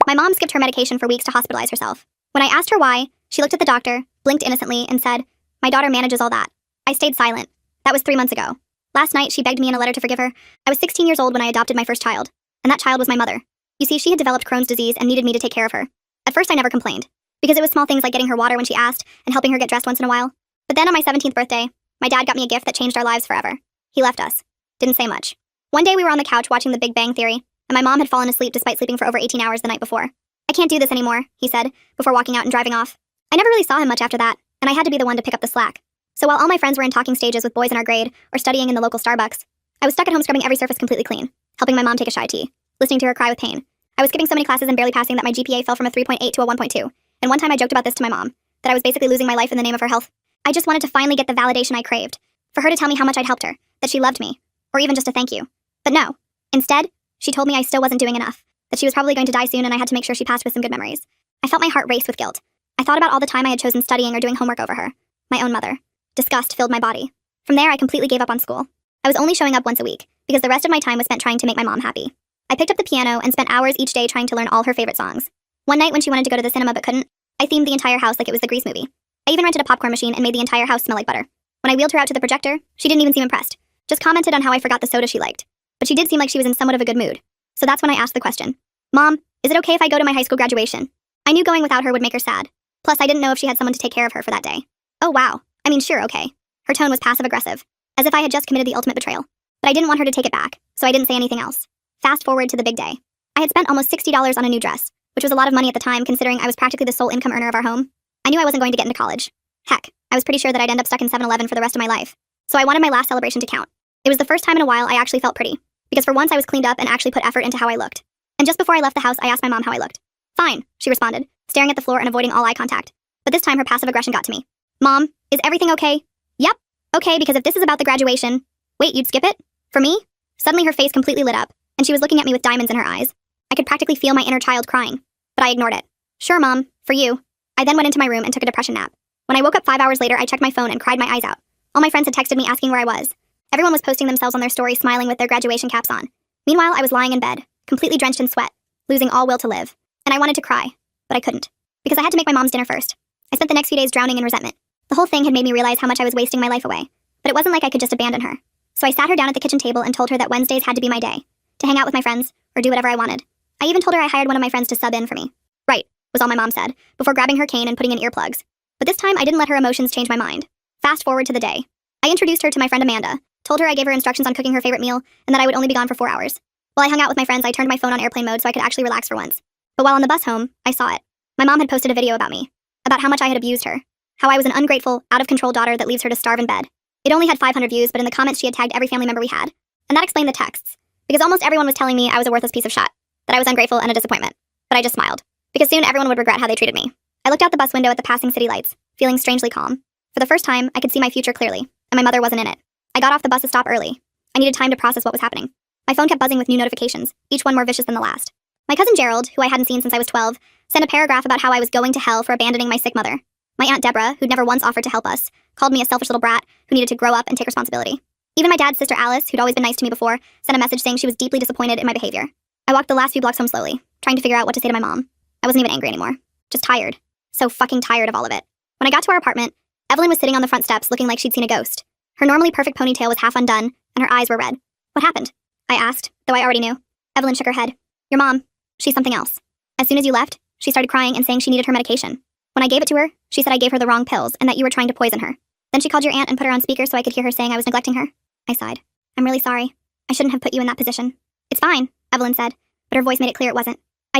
My mom skipped her medication for weeks to hospitalize herself. When I asked her why, she looked at the doctor, blinked innocently, and said, "My daughter manages all that." I stayed silent. That was 3 months ago. Last night, she begged me in a letter to forgive her. I was 16 years old when I adopted my first child, and that child was my mother. You see, she had developed Crohn's disease and needed me to take care of her. At first, I never complained, because it was small things like getting her water when she asked and helping her get dressed once in a while. But then on my 17th birthday, my dad got me a gift that changed our lives forever. He left us. Didn't say much. One day we were on the couch watching The Big Bang Theory, and my mom had fallen asleep despite sleeping for over 18 hours the night before. "I can't do this anymore," he said, before walking out and driving off. I never really saw him much after that, and I had to be the one to pick up the slack. So while all my friends were in talking stages with boys in our grade or studying in the local Starbucks, I was stuck at home scrubbing every surface completely clean, helping my mom take a shy tea, listening to her cry with pain. I was skipping so many classes and barely passing that my GPA fell from a 3.8 to a 1.2, and one time I joked about this to my mom, that I was basically losing my life in the name of her health. I just wanted to finally get the validation I craved, for her to tell me how much I'd helped her, that she loved me, or even just a thank you. But no. Instead, she told me I still wasn't doing enough, that she was probably going to die soon and I had to make sure she passed with some good memories. I felt my heart race with guilt. I thought about all the time I had chosen studying or doing homework over her, my own mother. Disgust filled my body. From there, I completely gave up on school. I was only showing up once a week, because the rest of my time was spent trying to make my mom happy. I picked up the piano and spent hours each day trying to learn all her favorite songs. One night when she wanted to go to the cinema but couldn't, I themed the entire house like it was the Grease movie. I even rented a popcorn machine and made the entire house smell like butter. When I wheeled her out to the projector, she didn't even seem impressed. Just commented on how I forgot the soda she liked. But she did seem like she was in somewhat of a good mood. So that's when I asked the question. "Mom, is it okay if I go to my high school graduation?" I knew going without her would make her sad. Plus, I didn't know if she had someone to take care of her for that day. "Oh wow. I mean, sure, okay." Her tone was passive-aggressive, as if I had just committed the ultimate betrayal. But I didn't want her to take it back, so I didn't say anything else. Fast forward to the big day. I had spent almost $60 on a new dress, which was a lot of money at the time considering I was practically the sole income earner of our home. I knew I wasn't going to get into college. Heck, I was pretty sure that I'd end up stuck in 7-Eleven for the rest of my life. So I wanted my last celebration to count. It was the first time in a while I actually felt pretty, because for once I was cleaned up and actually put effort into how I looked. And just before I left the house, I asked my mom how I looked. "Fine," she responded, staring at the floor and avoiding all eye contact. But this time her passive aggression got to me. "Mom, is everything okay?" "Yep. Okay, because if this is about the graduation..." "Wait, you'd skip it? For me?" Suddenly her face completely lit up, and she was looking at me with diamonds in her eyes. I could practically feel my inner child crying, but I ignored it. "Sure, Mom, for you." I then went into my room and took a depression nap. When I woke up 5 hours later, I checked my phone and cried my eyes out. All my friends had texted me asking where I was. Everyone was posting themselves on their stories smiling with their graduation caps on. Meanwhile, I was lying in bed, completely drenched in sweat, losing all will to live. And I wanted to cry, but I couldn't, because I had to make my mom's dinner first. I spent the next few days drowning in resentment. The whole thing had made me realize how much I was wasting my life away. But it wasn't like I could just abandon her. So I sat her down at the kitchen table and told her that Wednesdays had to be my day, to hang out with my friends, or do whatever I wanted. I even told her I hired one of my friends to sub in for me. "Right," was all my mom said, before grabbing her cane and putting in earplugs. But this time I didn't let her emotions change my mind. Fast forward to the day. I introduced her to my friend Amanda, told her I gave her instructions on cooking her favorite meal, and that I would only be gone for 4 hours. While I hung out with my friends, I turned my phone on airplane mode so I could actually relax for once. But while on the bus home, I saw it. My mom had posted a video about me, about how much I had abused her, how I was an ungrateful, out-of-control daughter that leaves her to starve in bed. It only had 500 views, but in the comments she had tagged every family member we had. And that explained the texts, because almost everyone was telling me I was a worthless piece of shit, that I was ungrateful and a disappointment. But I just smiled, because soon everyone would regret how they treated me. I looked out the bus window at the passing city lights, feeling strangely calm. For the first time, I could see my future clearly, and my mother wasn't in it. I got off the bus stop early. I needed time to process what was happening. My phone kept buzzing with new notifications, each one more vicious than the last. My cousin Gerald, who I hadn't seen since I was 12, sent a paragraph about how I was going to hell for abandoning my sick mother. My Aunt Deborah, who'd never once offered to help us, called me a selfish little brat who needed to grow up and take responsibility. Even my dad's sister Alice, who'd always been nice to me before, sent a message saying she was deeply disappointed in my behavior. I walked the last few blocks home slowly, trying to figure out what to say to my mom. I wasn't even angry anymore. Just tired. So fucking tired of all of it. When I got to our apartment, Evelyn was sitting on the front steps looking like she'd seen a ghost. Her normally perfect ponytail was half undone, and her eyes were red. "What happened?" I asked, though I already knew. Evelyn shook her head. "Your mom. She's something else. As soon as you left, she started crying and saying she needed her medication. When I gave it to her, she said I gave her the wrong pills and that you were trying to poison her. Then she called your aunt and put her on speaker so I could hear her saying I was neglecting her." I sighed. "I'm really sorry. I shouldn't have put you in that position." "It's fine," Evelyn said, but her voice made it clear it wasn't. I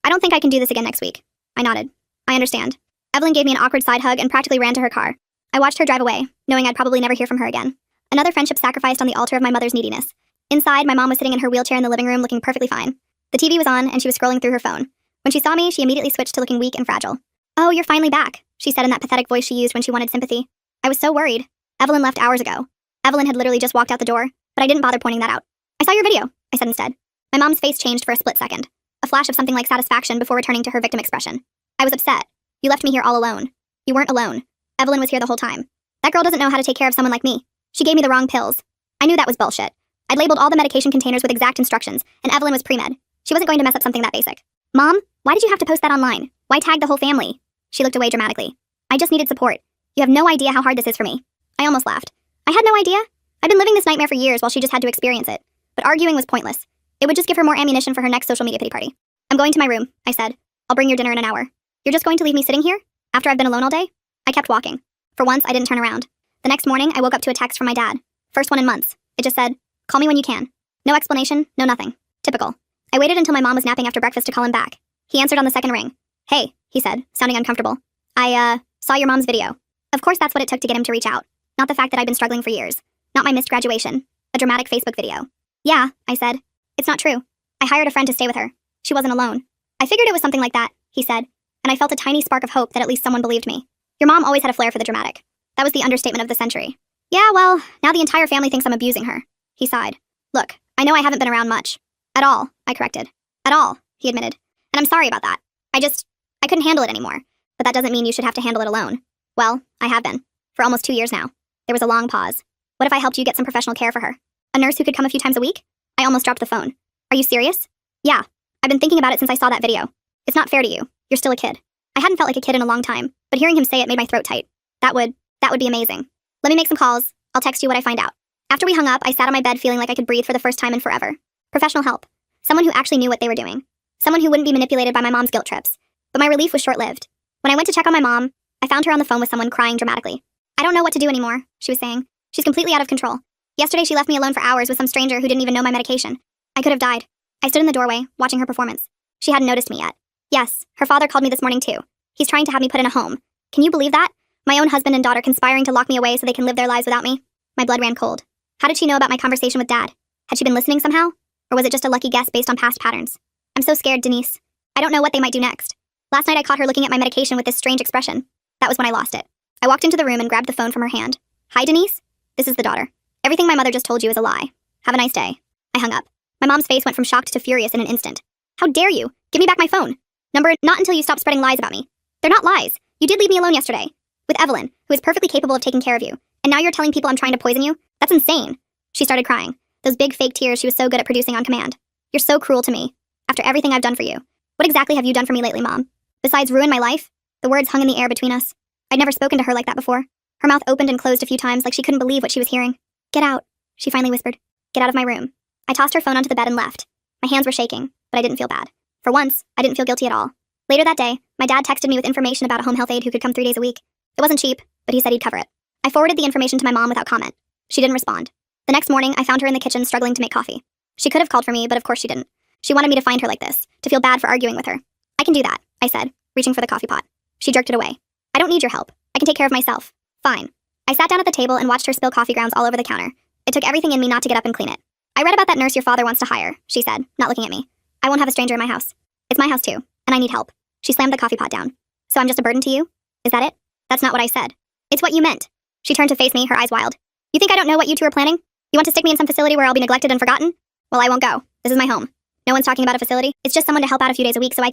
don't think I can do this again next week." I nodded. "I understand." Evelyn gave me an awkward side hug and practically ran to her car. I watched her drive away, knowing I'd probably never hear from her again. Another friendship sacrificed on the altar of my mother's neediness. Inside, my mom was sitting in her wheelchair in the living room looking perfectly fine. The TV was on, and she was scrolling through her phone. When she saw me, she immediately switched to looking weak and fragile. "Oh, you're finally back," she said in that pathetic voice she used when she wanted sympathy. I was so worried. Evelyn left hours ago. Evelyn had literally just walked out the door, but I didn't bother pointing that out. "I saw your video," I said instead. My mom's face changed for a split second. A flash of something like satisfaction before returning to her victim expression. "I was upset. You left me here all alone." "You weren't alone. Evelyn was here the whole time. That girl doesn't know how to take care of someone like me. She gave me the wrong pills." I knew that was bullshit. I'd labeled all the medication containers with exact instructions, and Evelyn was pre-med. She wasn't going to mess up something that basic. "Mom, Why did you have to post that online? Why tag the whole family? She looked away dramatically. I just needed support. You have no idea how hard this is for me. I almost laughed. I had no idea. I'd been living this nightmare for years while she just had to experience it. But arguing was pointless. It would just give her more ammunition for her next social media pity party. I'm going to my room, I said. I'll bring your dinner in an hour. You're just going to leave me sitting here? After I've been alone all day? I kept walking. For once, I didn't turn around. The next morning, I woke up to a text from my dad. First one in months. It just said, call me when you can. No explanation, no nothing. Typical. I waited until my mom was napping after breakfast to call him back. He answered on the second ring. Hey, he said, sounding uncomfortable. I saw your mom's video. Of course that's what it took to get him to reach out. Not the fact that I'd been struggling for years. Not my missed graduation. A dramatic Facebook video. Yeah, I said. It's not true. I hired a friend to stay with her. She wasn't alone. I figured it was something like that, he said, and I felt a tiny spark of hope that at least someone believed me. Your mom always had a flair for the dramatic. That was the understatement of the century. Yeah, well, now the entire family thinks I'm abusing her. He sighed. Look, I know I haven't been around much. At all, I corrected. At all, he admitted. And I'm sorry about that. I couldn't handle it anymore. But that doesn't mean you should have to handle it alone. Well, I have been. For almost 2 years now. There was a long pause. What if I helped you get some professional care for her? A nurse who could come a few times a week? I almost dropped the phone. Are you serious? Yeah. I've been thinking about it since I saw that video. It's not fair to you. You're still a kid. I hadn't felt like a kid in a long time, but hearing him say it made my throat tight. That would be amazing. Let me make some calls. I'll text you what I find out. After we hung up, I sat on my bed feeling like I could breathe for the first time in forever. Professional help. Someone who actually knew what they were doing. Someone who wouldn't be manipulated by my mom's guilt trips. But my relief was short-lived. When I went to check on my mom, I found her on the phone with someone crying dramatically. I don't know what to do anymore, she was saying. She's completely out of control. Yesterday she left me alone for hours with some stranger who didn't even know my medication. I could have died. I stood in the doorway, watching her performance. She hadn't noticed me yet. Yes, her father called me this morning too. He's trying to have me put in a home. Can you believe that? My own husband and daughter conspiring to lock me away so they can live their lives without me. My blood ran cold. How did she know about my conversation with Dad? Had she been listening somehow? Or was it just a lucky guess based on past patterns? I'm so scared, Denise. I don't know what they might do next. Last night I caught her looking at my medication with this strange expression. That was when I lost it. I walked into the room and grabbed the phone from her hand. Hi, Denise? This is the daughter. Everything my mother just told you is a lie. Have a nice day. I hung up. My mom's face went from shocked to furious in an instant. How dare you? Give me back my phone. Number, not until you stop spreading lies about me. They're not lies. You did leave me alone yesterday. With Evelyn, who is perfectly capable of taking care of you. And now you're telling people I'm trying to poison you? That's insane. She started crying. Those big fake tears she was so good at producing on command. You're so cruel to me. After everything I've done for you. What exactly have you done for me lately, Mom? Besides ruin my life? The words hung in the air between us. I'd never spoken to her like that before. Her mouth opened and closed a few times like she couldn't believe what she was hearing. Get out, she finally whispered. Get out of my room. I tossed her phone onto the bed and left. My hands were shaking, but I didn't feel bad. For once, I didn't feel guilty at all. Later that day, my dad texted me with information about a home health aide who could come 3 days a week. It wasn't cheap, but he said he'd cover it. I forwarded the information to my mom without comment. She didn't respond. The next morning, I found her in the kitchen struggling to make coffee. She could have called for me, but of course she didn't. She wanted me to find her like this, to feel bad for arguing with her. I can do that, I said, reaching for the coffee pot. She jerked it away. I don't need your help. I can take care of myself. Fine. I sat down at the table and watched her spill coffee grounds all over the counter. It took everything in me not to get up and clean it. I read about that nurse your father wants to hire, she said, not looking at me. I won't have a stranger in my house. It's my house too, and I need help. She slammed the coffee pot down. So I'm just a burden to you? Is that it? That's not what I said. It's what you meant. She turned to face me, her eyes wild. You think I don't know what you two are planning? You want to stick me in some facility where I'll be neglected and forgotten? Well, I won't go. This is my home. No one's talking about a facility. It's just someone to help out a few days a week so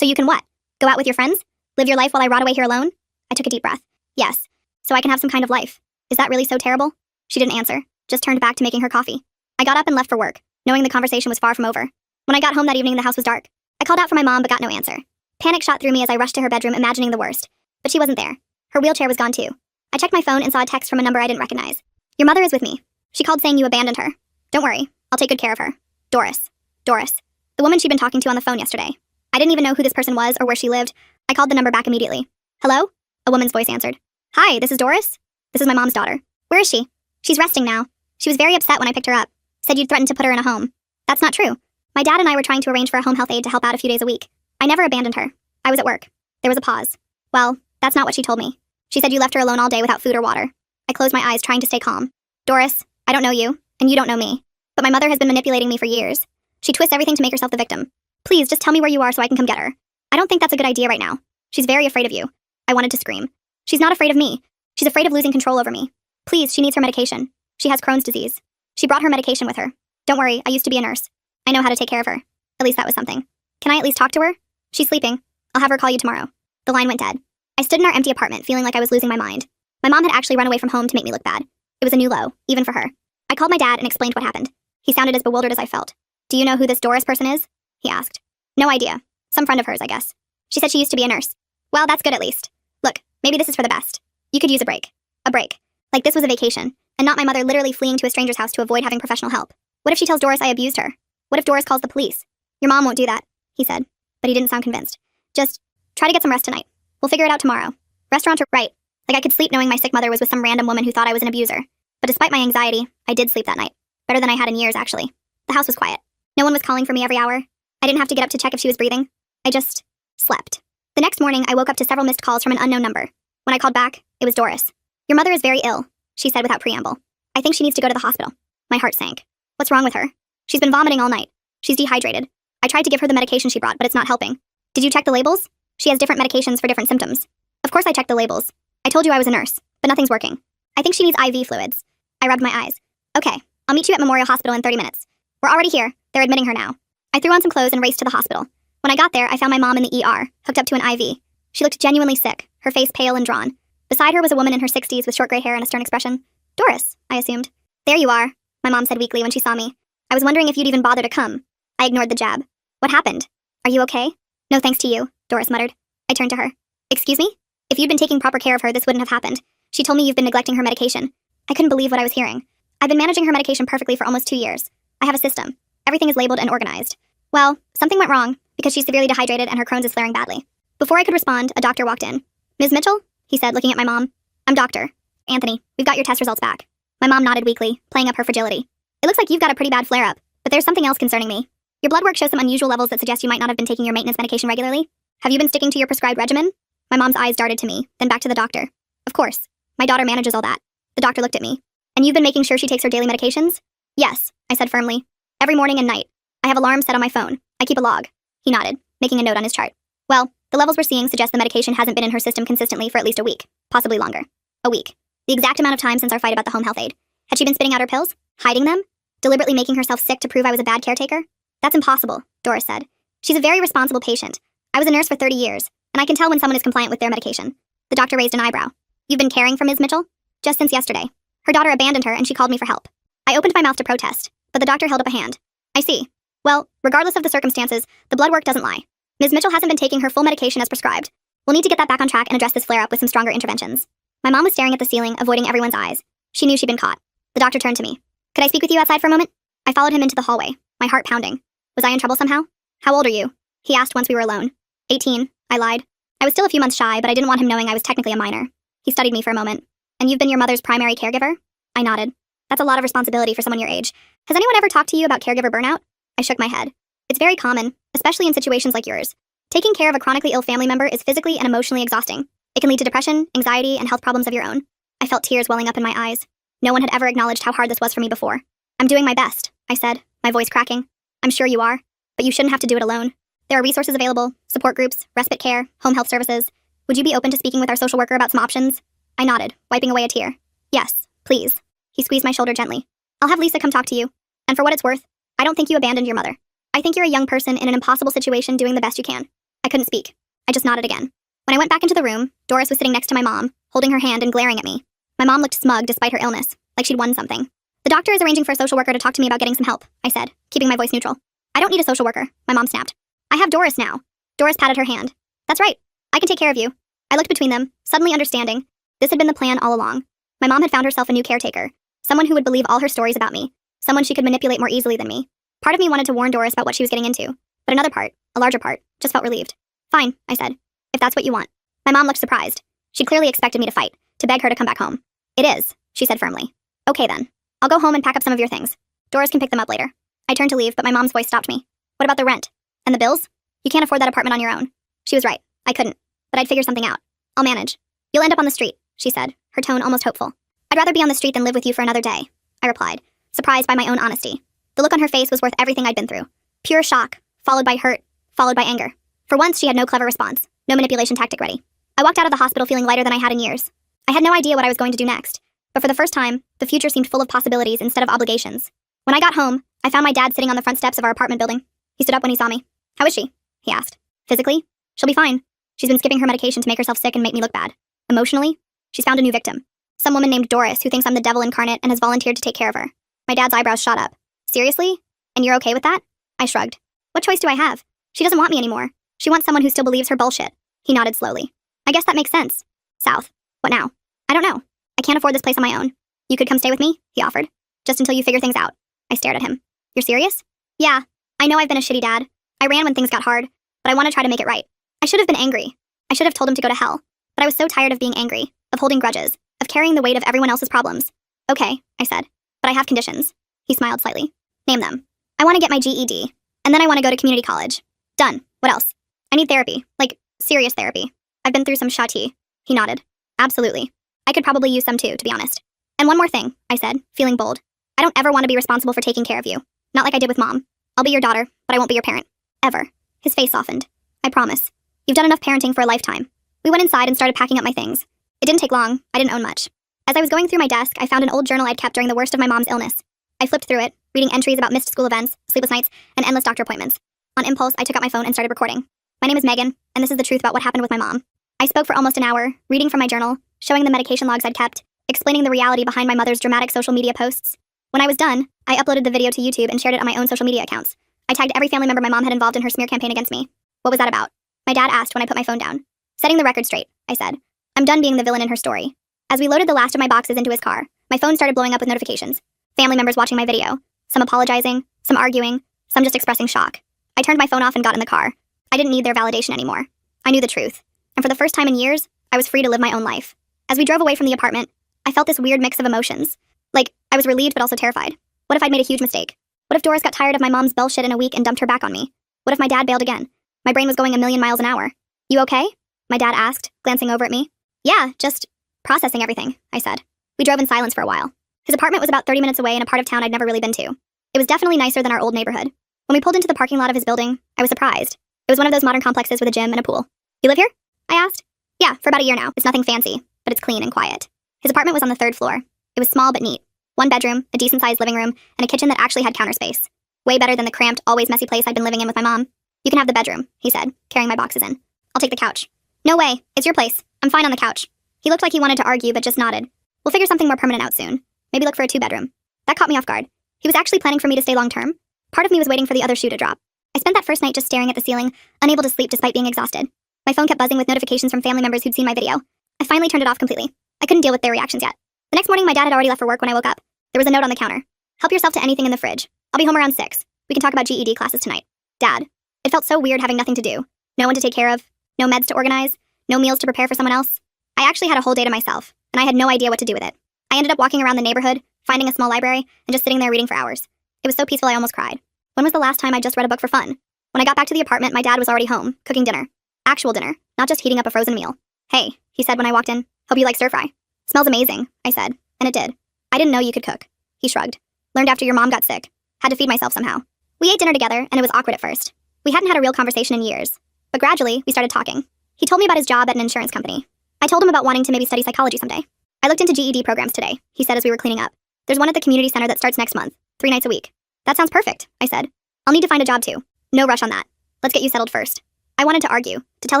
you can what? Go out with your friends? Live your life while I rot away here alone? I took a deep breath. Yes. So I can have some kind of life. Is that really so terrible? She didn't answer, just turned back to making her coffee. I got up and left for work, knowing the conversation was far from over. When I got home that evening, the house was dark. I called out for my mom but got no answer. Panic shot through me as I rushed to her bedroom, imagining the worst. But she wasn't there. Her wheelchair was gone too. I checked my phone and saw a text from a number I didn't recognize. Your mother is with me. She called saying you abandoned her. Don't worry. I'll take good care of her. Doris. Doris. The woman she'd been talking to on the phone yesterday. I didn't even know who this person was or where she lived. I called the number back immediately. Hello? A woman's voice answered. Hi, this is Doris? This is my mom's daughter. Where is she? She's resting now. She was very upset when I picked her up. Said you'd threatened to put her in a home. That's not true. My dad and I were trying to arrange for a home health aide to help out a few days a week. I never abandoned her. I was at work. There was a pause. Well, that's not what she told me. She said you left her alone all day without food or water. I closed my eyes, trying to stay calm. Doris, I don't know you, and you don't know me. But my mother has been manipulating me for years. She twists everything to make herself the victim. Please, just tell me where you are so I can come get her. I don't think that's a good idea right now. She's very afraid of you. I wanted to scream. She's not afraid of me. She's afraid of losing control over me. Please, she needs her medication. She has Crohn's disease. She brought her medication with her. Don't worry, I used to be a nurse. I know how to take care of her. At least that was something. Can I at least talk to her? She's sleeping. I'll have her call you tomorrow. The line went dead. I stood in our empty apartment, feeling like I was losing my mind. My mom had actually run away from home to make me look bad. It was a new low, even for her. I called my dad and explained what happened. He sounded as bewildered as I felt. Do you know who this Doris person is? He asked. No idea. Some friend of hers, I guess. She said she used to be a nurse. Well, that's good at least. Look, maybe this is for the best. You could use a break. A break. Like this was a vacation, and not my mother literally fleeing to a stranger's house to avoid having professional help. What if she tells Doris I abused her? What if Doris calls the police? Your mom won't do that, he said, but he didn't sound convinced. Just try to get some rest tonight. We'll figure it out tomorrow. Restaurant or right. Like I could sleep knowing my sick mother was with some random woman who thought I was an abuser. But despite my anxiety, I did sleep that night. Better than I had in years, actually. The house was quiet. No one was calling for me every hour. I didn't have to get up to check if she was breathing. I just slept. The next morning, I woke up to several missed calls from an unknown number. When I called back, it was Doris. Your mother is very ill, she said without preamble. I think she needs to go to the hospital. My heart sank. What's wrong with her? She's been vomiting all night. She's dehydrated. I tried to give her the medication she brought, but it's not helping. Did you check the labels? She has different medications for different symptoms. Of course I checked the labels. I told you I was a nurse, but nothing's working. I think she needs IV fluids. I rubbed my eyes. Okay, I'll meet you at Memorial Hospital in 30 minutes. We're already here. They're admitting her now. I threw on some clothes and raced to the hospital. When I got there, I found my mom in the ER, hooked up to an IV. She looked genuinely sick, her face pale and drawn. Beside her was a woman in her 60s with short gray hair and a stern expression. Doris, I assumed. There you are, my mom said weakly when she saw me. I was wondering if you'd even bother to come. I ignored the jab. What happened? Are you okay? No thanks to you, Doris muttered. I turned to her. Excuse me? If you'd been taking proper care of her, this wouldn't have happened. She told me you've been neglecting her medication. I couldn't believe what I was hearing. I've been managing her medication perfectly for almost 2 years. I have a system. Everything is labeled and organized. Well, something went wrong, because she's severely dehydrated and her Crohn's is flaring badly. Before I could respond, a doctor walked in. Ms. Mitchell? He said, looking at my mom. I'm Doctor Anthony, we've got your test results back. My mom nodded weakly, playing up her fragility. It looks like you've got a pretty bad flare-up, but there's something else concerning me. Your blood work shows some unusual levels that suggest you might not have been taking your maintenance medication regularly. Have you been sticking to your prescribed regimen? My mom's eyes darted to me, then back to the doctor. Of course. My daughter manages all that. The doctor looked at me. And you've been making sure she takes her daily medications? Yes, I said firmly. Every morning and night. I have alarms set on my phone. I keep a log. He nodded, making a note on his chart. Well, the levels we're seeing suggest the medication hasn't been in her system consistently for at least a week, possibly longer. A week. The exact amount of time since our fight about the home health aide. Had she been spitting out her pills? Hiding them? Deliberately making herself sick to prove I was a bad caretaker? That's impossible, Doris said. She's a very responsible patient. I was a nurse for 30 years, and I can tell when someone is compliant with their medication. The doctor raised an eyebrow. You've been caring for Ms. Mitchell? Just since yesterday. Her daughter abandoned her and she called me for help. I opened my mouth to protest, but the doctor held up a hand. I see. Well, regardless of the circumstances, the blood work doesn't lie. Ms. Mitchell hasn't been taking her full medication as prescribed. We'll need to get that back on track and address this flare-up with some stronger interventions. My mom was staring at the ceiling, avoiding everyone's eyes. She knew she'd been caught. The doctor turned to me. Could I speak with you outside for a moment? I followed him into the hallway, my heart pounding. Was I in trouble somehow? How old are you? He asked once we were alone. 18, I lied. I was still a few months shy, but I didn't want him knowing I was technically a minor. He studied me for a moment. And you've been your mother's primary caregiver? I nodded. That's a lot of responsibility for someone your age. Has anyone ever talked to you about caregiver burnout? I shook my head. It's very common, especially in situations like yours. Taking care of a chronically ill family member is physically and emotionally exhausting. It can lead to depression, anxiety, and health problems of your own. I felt tears welling up in my eyes. No one had ever acknowledged how hard this was for me before. I'm doing my best, I said, my voice cracking. I'm sure you are, but you shouldn't have to do it alone. There are resources available, support groups, respite care, home health services. Would you be open to speaking with our social worker about some options? I nodded, wiping away a tear. Yes, please. He squeezed my shoulder gently. I'll have Lisa come talk to you. And for what it's worth, I don't think you abandoned your mother. I think you're a young person in an impossible situation doing the best you can. I couldn't speak. I just nodded again. When I went back into the room, Doris was sitting next to my mom, holding her hand and glaring at me. My mom looked smug despite her illness, like she'd won something. The doctor is arranging for a social worker to talk to me about getting some help, I said, keeping my voice neutral. I don't need a social worker, my mom snapped. I have Doris now. Doris patted her hand. That's right. I can take care of you. I looked between them, suddenly understanding. This had been the plan all along. My mom had found herself a new caretaker, someone who would believe all her stories about me, someone she could manipulate more easily than me. Part of me wanted to warn Doris about what she was getting into, but another part, a larger part, just felt relieved. Fine, I said, if that's what you want. My mom looked surprised. She'd clearly expected me to fight, to beg her to come back home. It is, she said firmly. Okay then. I'll go home and pack up some of your things. Doris can pick them up later. I turned to leave, but my mom's voice stopped me. What about the rent? And the bills? You can't afford that apartment on your own. She was right. I couldn't. But I'd figure something out. I'll manage. You'll end up on the street, she said, her tone almost hopeful. I'd rather be on the street than live with you for another day, I replied, surprised by my own honesty. The look on her face was worth everything I'd been through. Pure shock, followed by hurt, followed by anger. For once, she had no clever response, no manipulation tactic ready. I walked out of the hospital feeling lighter than I had in years. I had no idea what I was going to do next, but for the first time, the future seemed full of possibilities instead of obligations. When I got home, I found my dad sitting on the front steps of our apartment building. He stood up when he saw me. How is she? He asked. Physically? She'll be fine. She's been skipping her medication to make herself sick and make me look bad. Emotionally? She's found a new victim. Some woman named Doris who thinks I'm the devil incarnate and has volunteered to take care of her. My dad's eyebrows shot up. Seriously? And you're okay with that? I shrugged. What choice do I have? She doesn't want me anymore. She wants someone who still believes her bullshit. He nodded slowly. I guess that makes sense. South. What now? I don't know. I can't afford this place on my own. You could come stay with me, he offered. Just until you figure things out. I stared at him. You're serious? Yeah. I know I've been a shitty dad. I ran when things got hard, but I want to try to make it right. I should have been angry. I should have told him to go to hell. But I was so tired of being angry, of holding grudges, of carrying the weight of everyone else's problems. Okay, I said. But I have conditions. He smiled slightly. Name them. I want to get my GED. And then I want to go to community college. Done. What else? I need therapy. Like, serious therapy. I've been through some shitty. He nodded. Absolutely. I could probably use some too, to be honest. And one more thing, I said, feeling bold. I don't ever want to be responsible for taking care of you. Not like I did with Mom. I'll be your daughter, but I won't be your parent. Ever. His face softened. I promise. You've done enough parenting for a lifetime. We went inside and started packing up my things. It didn't take long. I didn't own much. As I was going through my desk, I found an old journal I'd kept during the worst of my mom's illness. I flipped through it, reading entries about missed school events, sleepless nights, and endless doctor appointments. On impulse, I took out my phone and started recording. My name is Megan, and this is the truth about what happened with my mom. I spoke for almost an hour, reading from my journal, showing the medication logs I'd kept, explaining the reality behind my mother's dramatic social media posts. When I was done, I uploaded the video to YouTube and shared it on my own social media accounts. I tagged every family member my mom had involved in her smear campaign against me. What was that about? My dad asked when I put my phone down. Setting the record straight, I said. I'm done being the villain in her story. As we loaded the last of my boxes into his car, my phone started blowing up with notifications. Family members watching my video. Some apologizing, some arguing, some just expressing shock. I turned my phone off and got in the car. I didn't need their validation anymore. I knew the truth. And for the first time in years, I was free to live my own life. As we drove away from the apartment, I felt this weird mix of emotions. Like, I was relieved but also terrified. What if I'd made a huge mistake? What if Doris got tired of my mom's bullshit in a week and dumped her back on me? What if my dad bailed again? My brain was going a million miles an hour. You okay? My dad asked, glancing over at me. Yeah, just processing everything, I said. We drove in silence for a while. His apartment was about 30 minutes away in a part of town I'd never really been to. It was definitely nicer than our old neighborhood. When we pulled into the parking lot of his building, I was surprised. It was one of those modern complexes with a gym and a pool. You live here? I asked. Yeah, for about a year now. It's nothing fancy, but it's clean and quiet. His apartment was on the 3rd floor. It was small but neat. 1 bedroom, a decent-sized living room, and a kitchen that actually had counter space. Way better than the cramped, always messy place I'd been living in with my mom. You can have the bedroom, he said, carrying my boxes in. I'll take the couch. No way. It's your place. I'm fine on the couch. He looked like he wanted to argue, but just nodded. We'll figure something more permanent out soon. Maybe look for a 2-bedroom. That caught me off guard. He was actually planning for me to stay long-term. Part of me was waiting for the other shoe to drop. I spent that first night just staring at the ceiling, unable to sleep despite being exhausted. My phone kept buzzing with notifications from family members who'd seen my video. I finally turned it off completely. I couldn't deal with their reactions yet. The next morning, my dad had already left for work when I woke up. There was a note on the counter. Help yourself to anything in the fridge. I'll be home around 6. We can talk about GED classes tonight. Dad. It felt so weird having nothing to do. No one to take care of. No meds to organize. No meals to prepare for someone else. I actually had a whole day to myself, and I had no idea what to do with it. I ended up walking around the neighborhood, finding a small library, and just sitting there reading for hours. It was so peaceful I almost cried. When was the last time I just read a book for fun? When I got back to the apartment, my dad was already home, cooking dinner. Actual dinner, not just heating up a frozen meal. Hey, he said when I walked in. Hope you like stir-fry. Smells amazing, I said, and it did. I didn't know you could cook. He shrugged. Learned after your mom got sick. Had to feed myself somehow. We ate dinner together, and it was awkward at first. We hadn't had a real conversation in years. But gradually, we started talking. He told me about his job at an insurance company. I told him about wanting to maybe study psychology someday. I looked into GED programs today, he said as we were cleaning up. There's one at the community center that starts next month, 3 nights a week. That sounds perfect, I said. I'll need to find a job too. No rush on that. Let's get you settled first. I wanted to argue, to tell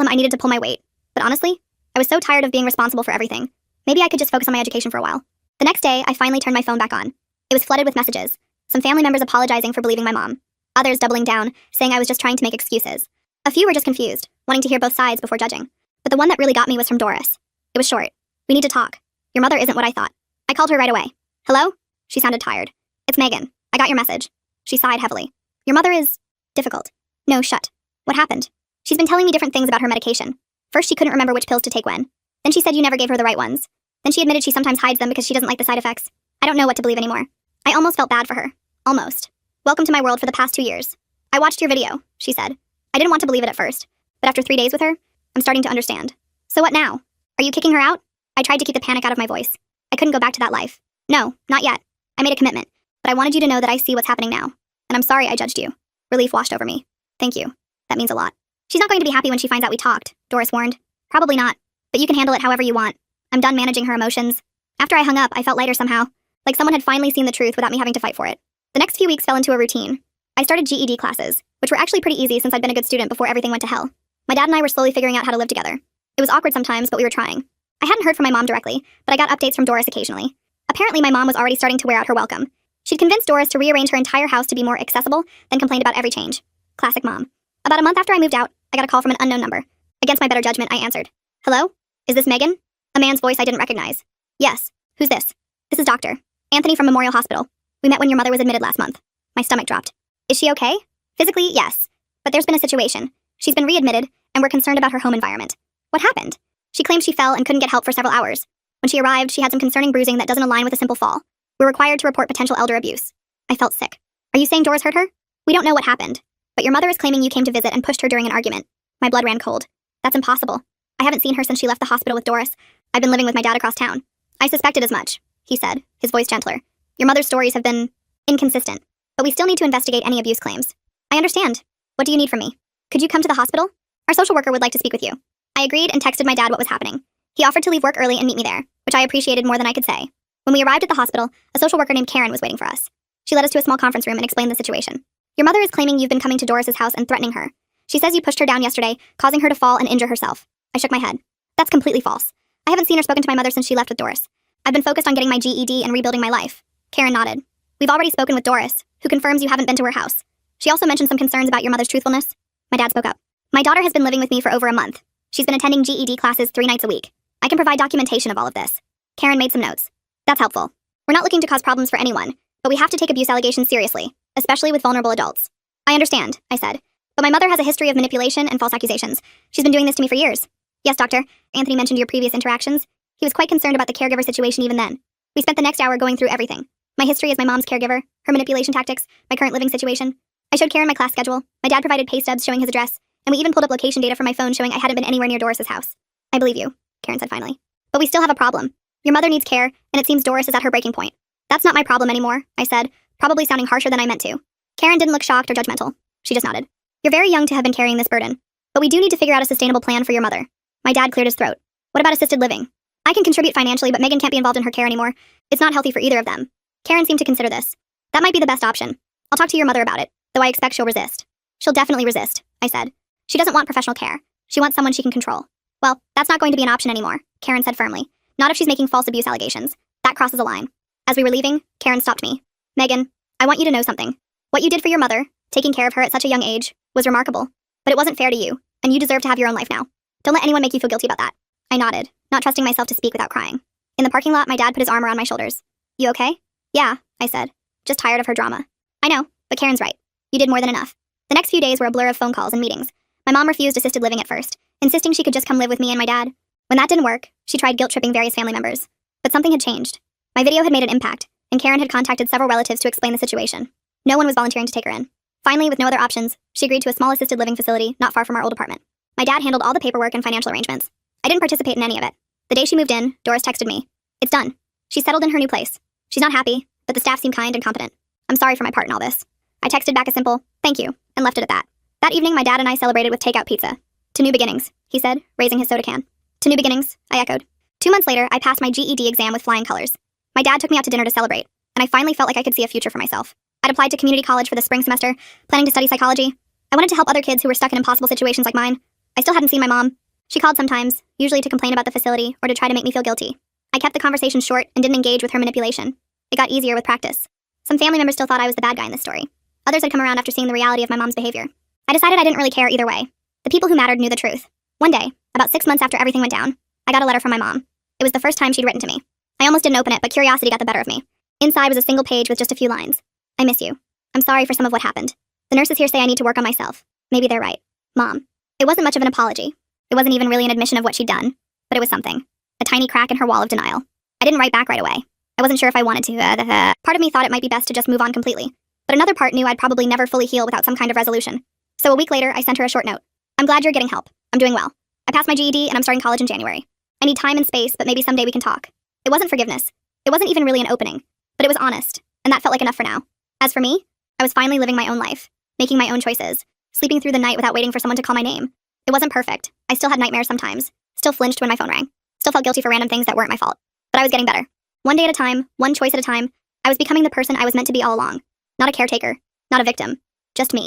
him I needed to pull my weight. But honestly, I was so tired of being responsible for everything. Maybe I could just focus on my education for a while. The next day, I finally turned my phone back on. It was flooded with messages. Some family members apologizing for believing my mom. Others doubling down, saying I was just trying to make excuses. A few were just confused, wanting to hear both sides before judging. But the one that really got me was from Doris. It was short. We need to talk. Your mother isn't what I thought. I called her right away. Hello? She sounded tired. It's Megan. I got your message. She sighed heavily. Your mother is difficult. No, shut. What happened? She's been telling me different things about her medication. First, she couldn't remember which pills to take when. Then she said you never gave her the right ones. Then she admitted she sometimes hides them because she doesn't like the side effects. I don't know what to believe anymore. I almost felt bad for her. Almost. Welcome to my world for the past 2 years. I watched your video, she said. I didn't want to believe it at first, but after 3 days with her, I'm starting to understand. So what now? Are you kicking her out? I tried to keep the panic out of my voice. I couldn't go back to that life. No, not yet. I made a commitment, but I wanted you to know that I see what's happening now. And I'm sorry I judged you. Relief washed over me. Thank you. That means a lot. She's not going to be happy when she finds out we talked, Doris warned. Probably not, but you can handle it however you want. I'm done managing her emotions. After I hung up, I felt lighter somehow, like someone had finally seen the truth without me having to fight for it. The next few weeks fell into a routine. I started GED classes, which were actually pretty easy since I'd been a good student before everything went to hell. My dad and I were slowly figuring out how to live together. It was awkward sometimes, but we were trying. I hadn't heard from my mom directly, but I got updates from Doris occasionally. Apparently, my mom was already starting to wear out her welcome. She'd convinced Doris to rearrange her entire house to be more accessible, then complained about every change. Classic mom. About a month after I moved out, I got a call from an unknown number. Against my better judgment, I answered. Hello? Is this Megan? A man's voice I didn't recognize. Yes. Who's this? This is Dr. Anthony from Memorial Hospital. We met when your mother was admitted last month. My stomach dropped. Is she okay? Physically, yes. But there's been a situation. She's been readmitted, and we're concerned about her home environment. What happened? She claims she fell and couldn't get help for several hours. When she arrived, she had some concerning bruising that doesn't align with a simple fall. We're required to report potential elder abuse. I felt sick. Are you saying Doris hurt her? We don't know what happened. But your mother is claiming you came to visit and pushed her during an argument. My blood ran cold. That's impossible. I haven't seen her since she left the hospital with Doris. I've been living with my dad across town. I suspected as much, he said, his voice gentler. Your mother's stories have been inconsistent, but we still need to investigate any abuse claims. I understand. What do you need from me? Could you come to the hospital? Our social worker would like to speak with you. I agreed and texted my dad what was happening. He offered to leave work early and meet me there, which I appreciated more than I could say. When we arrived at the hospital, a social worker named Karen was waiting for us. She led us to a small conference room and explained the situation. Your mother is claiming you've been coming to Doris's house and threatening her. She says you pushed her down yesterday, causing her to fall and injure herself. I shook my head. That's completely false. I haven't seen or spoken to my mother since she left with Doris. I've been focused on getting my GED and rebuilding my life. Karen nodded. We've already spoken with Doris, who confirms you haven't been to her house. She also mentioned some concerns about your mother's truthfulness. My dad spoke up. My daughter has been living with me for over a month. She's been attending GED classes 3 nights a week. I can provide documentation of all of this. Karen made some notes. That's helpful. We're not looking to cause problems for anyone, but we have to take abuse allegations seriously, especially with vulnerable adults. I understand, I said. But my mother has a history of manipulation and false accusations. She's been doing this to me for years. Yes, doctor. Anthony mentioned your previous interactions. He was quite concerned about the caregiver situation even then. We spent the next hour going through everything. My history as my mom's caregiver, her manipulation tactics, my current living situation. I showed Karen my class schedule. My dad provided pay stubs showing his address, and we even pulled up location data from my phone showing I hadn't been anywhere near Doris's house. I believe you, Karen said finally. But we still have a problem. Your mother needs care, and it seems Doris is at her breaking point. That's not my problem anymore, I said, probably sounding harsher than I meant to. Karen didn't look shocked or judgmental. She just nodded. You're very young to have been carrying this burden, but we do need to figure out a sustainable plan for your mother. My dad cleared his throat. What about assisted living? I can contribute financially, but Megan can't be involved in her care anymore. It's not healthy for either of them. Karen seemed to consider this. That might be the best option. I'll talk to your mother about it, though I expect she'll resist. She'll definitely resist, I said. She doesn't want professional care. She wants someone she can control. Well, that's not going to be an option anymore, Karen said firmly. Not if she's making false abuse allegations. That crosses a line. As we were leaving, Karen stopped me. Megan, I want you to know something. What you did for your mother, taking care of her at such a young age, was remarkable. But it wasn't fair to you, and you deserve to have your own life now. Don't let anyone make you feel guilty about that. I nodded, not trusting myself to speak without crying. In the parking lot, my dad put his arm around my shoulders. You okay? Yeah, I said. Just tired of her drama. I know, but Karen's right. You did more than enough. The next few days were a blur of phone calls and meetings. My mom refused assisted living at first, insisting she could just come live with me and my dad. When that didn't work, she tried guilt-tripping various family members. But something had changed. My video had made an impact, and Karen had contacted several relatives to explain the situation. No one was volunteering to take her in. Finally, with no other options, she agreed to a small assisted living facility not far from our old apartment. My dad handled all the paperwork and financial arrangements. I didn't participate in any of it. The day she moved in, Doris texted me. It's done. She's settled in her new place. She's not happy, but the staff seem kind and competent. I'm sorry for my part in all this. I texted back a simple, thank you, and left it at that. That evening, my dad and I celebrated with takeout pizza. To new beginnings, he said, raising his soda can. To new beginnings, I echoed. 2 months later, I passed my GED exam with flying colors. My dad took me out to dinner to celebrate, and I finally felt like I could see a future for myself. I'd applied to community college for the spring semester, planning to study psychology. I wanted to help other kids who were stuck in impossible situations like mine. I still hadn't seen my mom. She called sometimes, usually to complain about the facility or to try to make me feel guilty. I kept the conversation short and didn't engage with her manipulation. It got easier with practice. Some family members still thought I was the bad guy in this story. Others had come around after seeing the reality of my mom's behavior. I decided I didn't really care either way. The people who mattered knew the truth. One day, about 6 months after everything went down, I got a letter from my mom. It was the first time she'd written to me. I almost didn't open it, but curiosity got the better of me. Inside was a single page with just a few lines. I miss you. I'm sorry for some of what happened. The nurses here say I need to work on myself. Maybe they're right. Mom. It wasn't much of an apology. It wasn't even really an admission of what she'd done, but it was something. A tiny crack in her wall of denial. I didn't write back right away. I wasn't sure if I wanted to. Part of me thought it might be best to just move on completely, but another part knew I'd probably never fully heal without some kind of resolution. So a week later, I sent her a short note. I'm glad you're getting help. I'm doing well. I passed my GED and I'm starting college in January. I need time and space, but maybe someday we can talk. It wasn't forgiveness. It wasn't even really an opening, but it was honest, and that felt like enough for now. As for me, I was finally living my own life, making my own choices, sleeping through the night without waiting for someone to call my name. It wasn't perfect. I still had nightmares sometimes, still flinched when my phone rang, still felt guilty for random things that weren't my fault. But I was getting better. One day at a time, one choice at a time, I was becoming the person I was meant to be all along. Not a caretaker, not a victim, just me.